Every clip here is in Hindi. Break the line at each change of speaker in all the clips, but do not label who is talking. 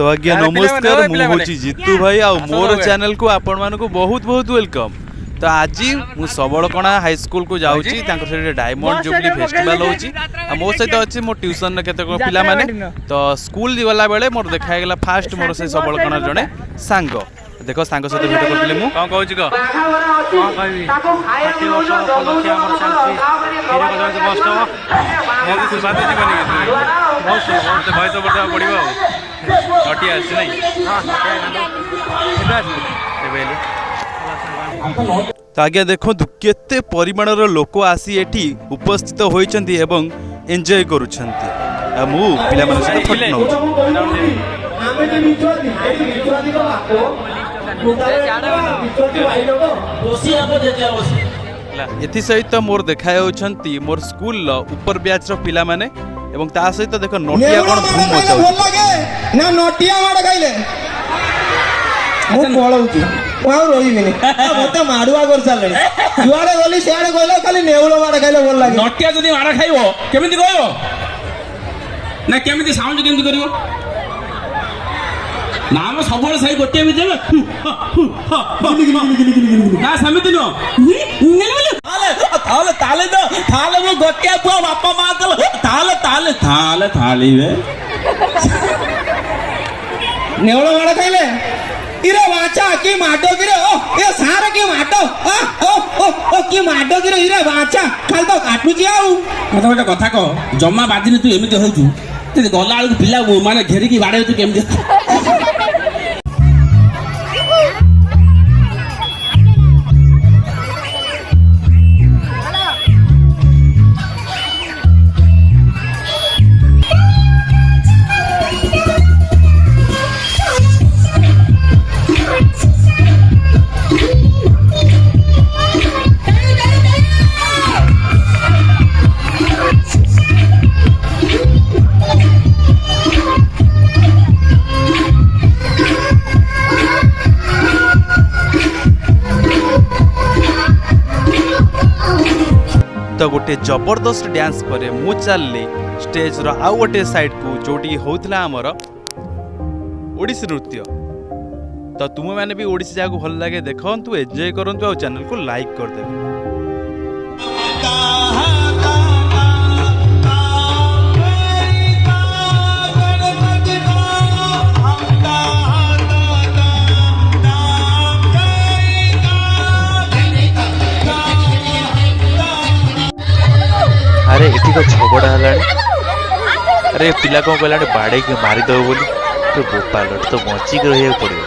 तो आज्ञा नमस्कार मुझे जीतू भाई आ मोर चैनल को आपण मानक बहुत बहुत वेलकम। तो आज मु सबड़कणा हाई स्कूल को जाऊँगी डायमंड जुबली फेस्टिवल होची मो सहित अच्छे मो ट्यूशन केत पिला माने तो स्कूल गला बेले मोर देखागला फास्ट मोर से सबड़कणा जड़े सांग देखो सांग सहित भेट करथिले मु कोन कहूची को कोन कहबी 60 वर्ष उपलक्ष्य हमर शांति फिर को जो बस्ट हो मो की बात जी बनी गई बहुत से भाई सब बता पड़िबो नटिया आसी नहीं हां नटिया एबेली तो आज्ञा देखो केते परिमाणर लोक आसी एठी उपस्थित होइचंती एवं एन्जॉय करूछंती मु पिला मन से फोटो नउ एथि सहित मोर देखा होछंती मोर स्कूल ऊपर बैच रो पिला माने एवं ता सहित देखो नोटिया कोन धूम मचाउ
ना नोटिया माड गाइले मु पळौची वाउ रोइबिनी मते माडुआ कर साले जुआडे गली सियाडे गइला खाली नेउलो माड खाइले बोल लागे
नोटिया जदी माड खाइबो केमिति कहयो ना केमिति साउंड केमिति करिवो नाम सबले सही गोटे भी देबे ना समिति नो ताले ताले दो ताले मो गोटे पुआ बापा मा कल ताले ताले ताले ताली वे
नेउलो माड खाइले इरे वाचा की माटो किरे ओ ए सारा की माटो ओ की माटो किरे इरे वाचा खाल तो काटू जी आउ
मते गोटे कथा कह जम्मा बादिने तू एमिति होजु ते गला आलु पिला माने घेरी की बाडे तू केमिति
तो गोटे जबरदस्त डांस पर मु चलली स्टेज रो आउ गोटे साइड को जोटी होतला हमर ओडिसी नृत्य। तो तुम मैंने भी ओडिसी जागु भल लागे देखंतु एन्जॉय करंतु आ चैनल को लाइक कर देबे। अरे इटी को झगड़ा हलानी अरे पिला कौन कहला बाड़े के मारी दो बोली तो गोपाल तो बची के रहिया पड़े।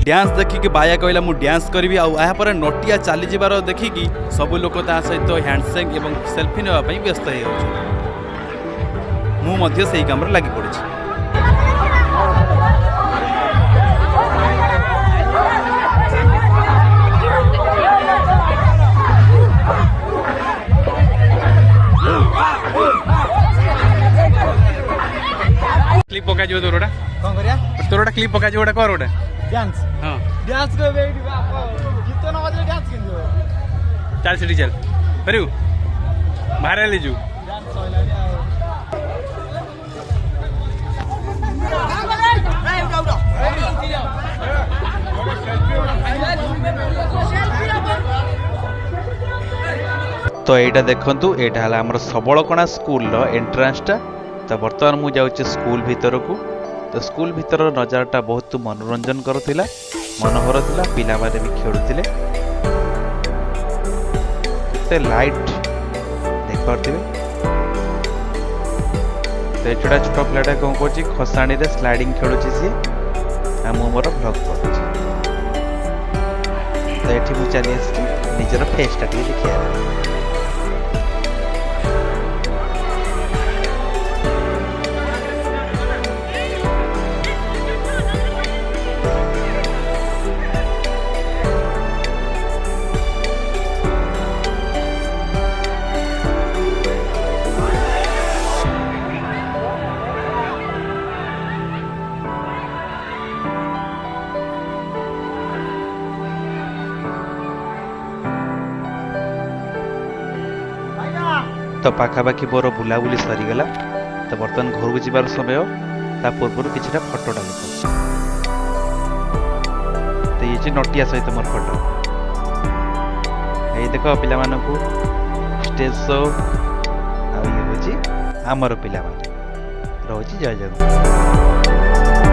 डांस देखिकी बाया कहला मु डांस करी आ पर नटिया चली जबार देखिकी सब लोक सहित हैंडसेक एवं सेल्फी नापी व्यस्त हो से काम लगी पड़ी। क्लिप पका जो तोरटा कौन करिया तोरटा क्लिप पका जो कर ओटा
डांस हां डांस को बेटी बाप गीत न बजले डांस किन दियो
चल सिटी चल करू बाहर ले जू
डांस होइला
तो यहाँ देखु यहाँ है आम सबड़कणा स्कूल एंट्रांसटा। तो बर्तमान मुझे जाऊँ स्कूल भीतर को तो स्कूल भीतर नजाराटा बहुत मनोरंजन करुला मनोहर था पिला माने भी खेलुले केते लाइट देख पार्थिबे। तो छोटा छोटा पिलाटा कौन कर खसाणी रे स्लाइडिंग खेलुची सी मोर ब्लॉग कर तो ये चली निजर फेसटा देखिए। तो पाखापाखि मोर बुलाबुली सरीगला तो बर्तमान घर को जीवार समय ता पूर्व किछिटा फोटोटा देखा तो ये नटिया सहित मोर फोटो ये देख पिला मानकू स्टेज शो आ ये होची हमर पिला माने रहुची जय जगन्नाथ।